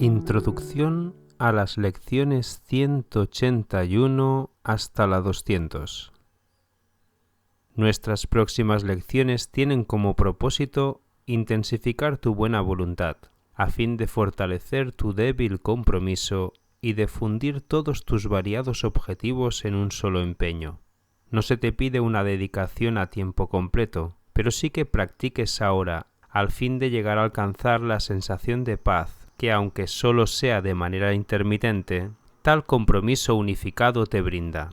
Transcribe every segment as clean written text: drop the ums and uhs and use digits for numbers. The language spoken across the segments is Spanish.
Introducción a las lecciones 181 hasta la 200. Nuestras próximas lecciones tienen como propósito intensificar tu buena voluntad, a fin de fortalecer tu débil compromiso y de fundir todos tus variados objetivos en un solo empeño. No se te pide una dedicación a tiempo completo, pero sí que practiques ahora, al fin de llegar a alcanzar la sensación de paz que, aunque solo sea de manera intermitente, tal compromiso unificado te brinda.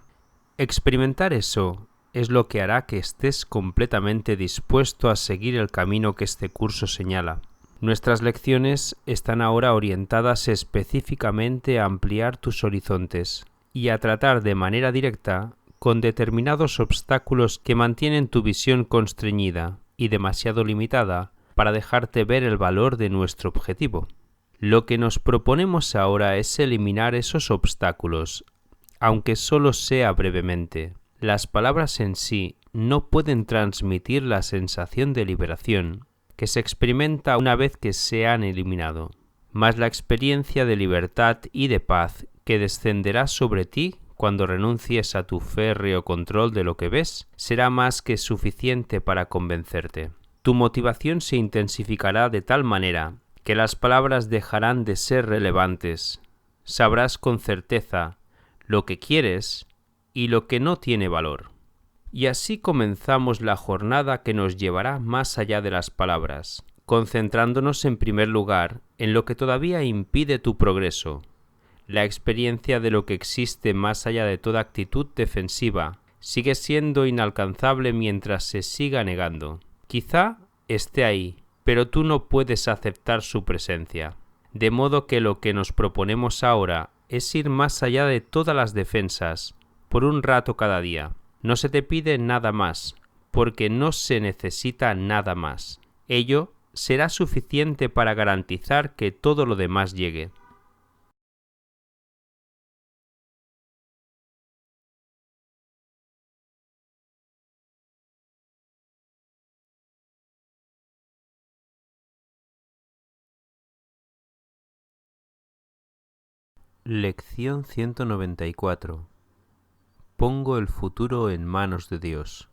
Experimentar eso es lo que hará que estés completamente dispuesto a seguir el camino que este curso señala. Nuestras lecciones están ahora orientadas específicamente a ampliar tus horizontes y a tratar de manera directa con determinados obstáculos que mantienen tu visión constreñida y demasiado limitada para dejarte ver el valor de nuestro objetivo. Lo que nos proponemos ahora es eliminar esos obstáculos, aunque solo sea brevemente. Las palabras en sí no pueden transmitir la sensación de liberación que se experimenta una vez que se han eliminado, mas la experiencia de libertad y de paz que descenderá sobre ti cuando renuncies a tu férreo control de lo que ves será más que suficiente para convencerte. Tu motivación se intensificará de tal manera que las palabras dejarán de ser relevantes. Sabrás con certeza lo que quieres y lo que no tiene valor. Y así comenzamos la jornada que nos llevará más allá de las palabras, concentrándonos en primer lugar en lo que todavía impide tu progreso. La experiencia de lo que existe más allá de toda actitud defensiva sigue siendo inalcanzable mientras se siga negando. Quizá esté ahí, pero tú no puedes aceptar su presencia. De modo que lo que nos proponemos ahora es ir más allá de todas las defensas, por un rato cada día. No se te pide nada más, porque no se necesita nada más. Ello será suficiente para garantizar que todo lo demás llegue. Lección 194. Pongo el futuro en manos de Dios.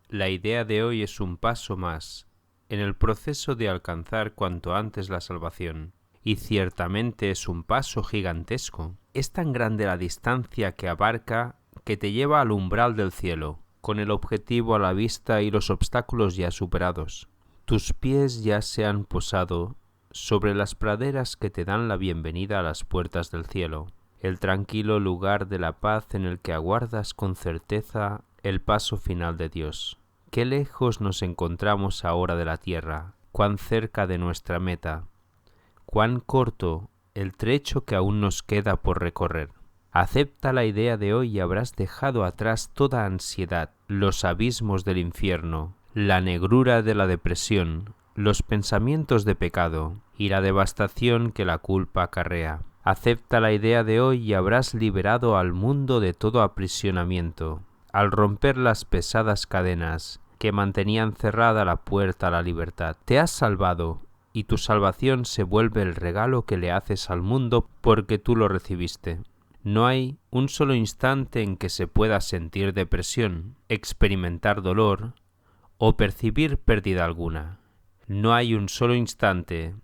La idea de hoy es un paso más en el proceso de alcanzar cuanto antes la salvación, y ciertamente es un paso gigantesco. Es tan grande la distancia que abarca que te lleva al umbral del cielo, con el objetivo a la vista y los obstáculos ya superados. Tus pies ya se han posado sobre las praderas que te dan la bienvenida a las puertas del cielo, el tranquilo lugar de la paz en el que aguardas con certeza el paso final de Dios. Qué lejos nos encontramos ahora de la tierra, cuán cerca de nuestra meta, cuán corto el trecho que aún nos queda por recorrer. Acepta la idea de hoy y habrás dejado atrás toda ansiedad, los abismos del infierno, la negrura de la depresión, los pensamientos de pecado y la devastación que la culpa acarrea. Acepta la idea de hoy y habrás liberado al mundo de todo aprisionamiento, al romper las pesadas cadenas que mantenían cerrada la puerta a la libertad. Te has salvado y tu salvación se vuelve el regalo que le haces al mundo porque tú lo recibiste. No hay un solo instante en que se pueda sentir depresión, experimentar dolor o percibir pérdida alguna. No hay un solo instante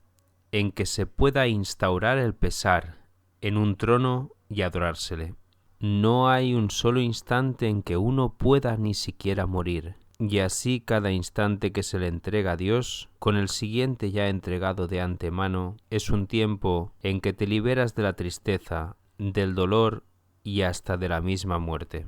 en que se pueda instaurar el pesar en un trono y adorársele. No hay un solo instante en que uno pueda ni siquiera morir. Y así cada instante que se le entrega a Dios, con el siguiente ya entregado de antemano, es un tiempo en que te liberas de la tristeza, del dolor y hasta de la misma muerte.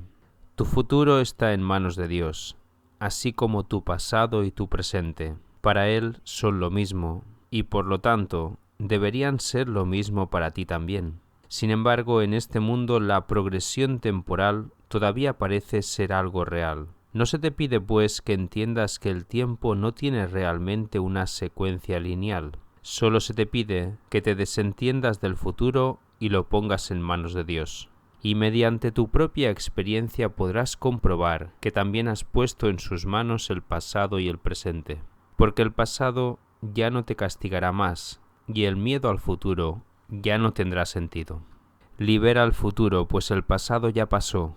Tu futuro está en manos de Dios, así como tu pasado y tu presente. Para Él son lo mismo, y por lo tanto deberían ser lo mismo para ti también. Sin embargo, en este mundo la progresión temporal todavía parece ser algo real. No se te pide, pues, que entiendas que el tiempo no tiene realmente una secuencia lineal. Solo se te pide que te desentiendas del futuro y lo pongas en manos de Dios. Y mediante tu propia experiencia podrás comprobar que también has puesto en sus manos el pasado y el presente. Porque el pasado ya no te castigará más, y el miedo al futuro ya no tendrá sentido. Libera el futuro, pues el pasado ya pasó,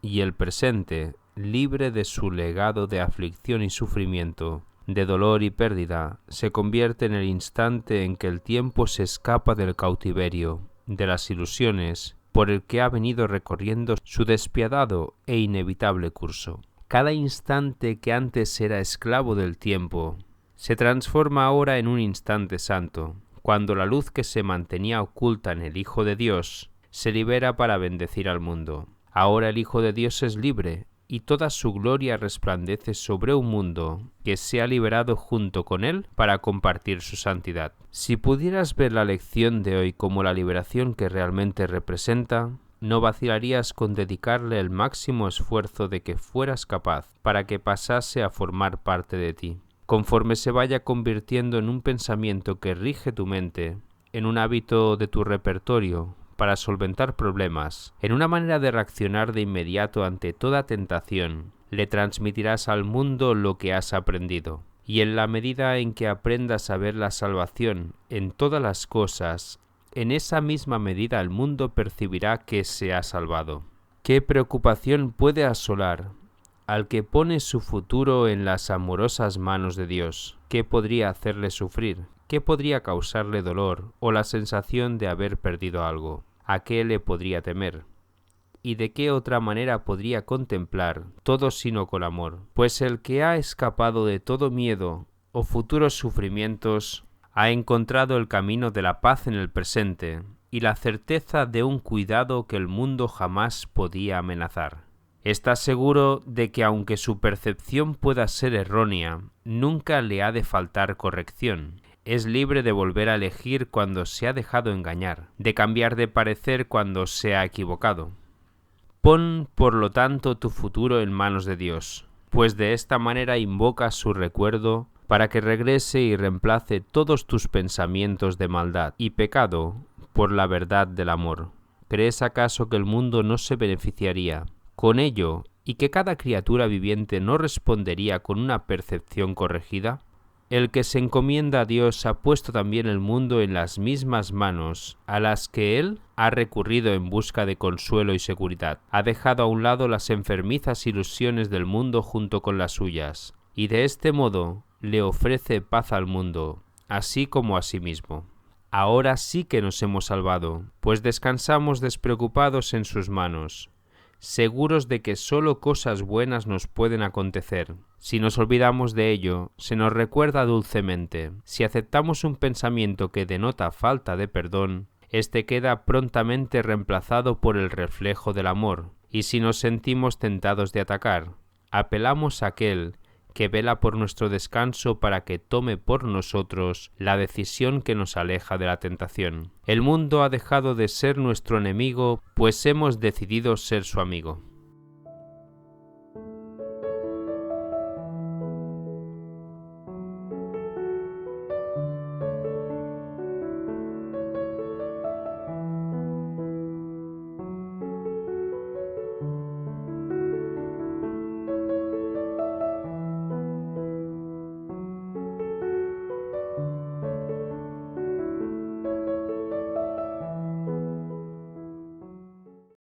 y el presente, libre de su legado de aflicción y sufrimiento, de dolor y pérdida, se convierte en el instante en que el tiempo se escapa del cautiverio, de las ilusiones, por el que ha venido recorriendo su despiadado e inevitable curso. Cada instante que antes era esclavo del tiempo, se transforma ahora en un instante santo, cuando la luz que se mantenía oculta en el Hijo de Dios se libera para bendecir al mundo. Ahora el Hijo de Dios es libre, y toda su gloria resplandece sobre un mundo que se ha liberado junto con él para compartir su santidad. Si pudieras ver la lección de hoy como la liberación que realmente representa, no vacilarías con dedicarle el máximo esfuerzo de que fueras capaz para que pasase a formar parte de ti. Conforme se vaya convirtiendo en un pensamiento que rige tu mente, en un hábito de tu repertorio, para solventar problemas, en una manera de reaccionar de inmediato ante toda tentación, le transmitirás al mundo lo que has aprendido. Y en la medida en que aprendas a ver la salvación en todas las cosas, en esa misma medida el mundo percibirá que se ha salvado. ¿Qué preocupación puede asolar al que pone su futuro en las amorosas manos de Dios? ¿Qué podría hacerle sufrir? ¿Qué podría causarle dolor o la sensación de haber perdido algo? ¿A qué le podría temer? ¿Y de qué otra manera podría contemplar todo sino con amor? Pues el que ha escapado de todo miedo o futuros sufrimientos ha encontrado el camino de la paz en el presente y la certeza de un cuidado que el mundo jamás podía amenazar. Está seguro de que aunque su percepción pueda ser errónea, nunca le ha de faltar corrección. Es libre de volver a elegir cuando se ha dejado engañar, de cambiar de parecer cuando se ha equivocado. Pon, por lo tanto, tu futuro en manos de Dios, pues de esta manera invocas su recuerdo para que regrese y reemplace todos tus pensamientos de maldad y pecado por la verdad del amor. ¿Crees acaso que el mundo no se beneficiaría con ello y que cada criatura viviente no respondería con una percepción corregida? El que se encomienda a Dios ha puesto también el mundo en las mismas manos a las que Él ha recurrido en busca de consuelo y seguridad. Ha dejado a un lado las enfermizas ilusiones del mundo junto con las suyas, y de este modo le ofrece paz al mundo, así como a sí mismo. Ahora sí que nos hemos salvado, pues descansamos despreocupados en sus manos, seguros de que sólo cosas buenas nos pueden acontecer. Si nos olvidamos de ello, se nos recuerda dulcemente. Si aceptamos un pensamiento que denota falta de perdón, este queda prontamente reemplazado por el reflejo del amor. Y si nos sentimos tentados de atacar, apelamos a aquel que vela por nuestro descanso para que tome por nosotros la decisión que nos aleja de la tentación. El mundo ha dejado de ser nuestro enemigo, pues hemos decidido ser su amigo.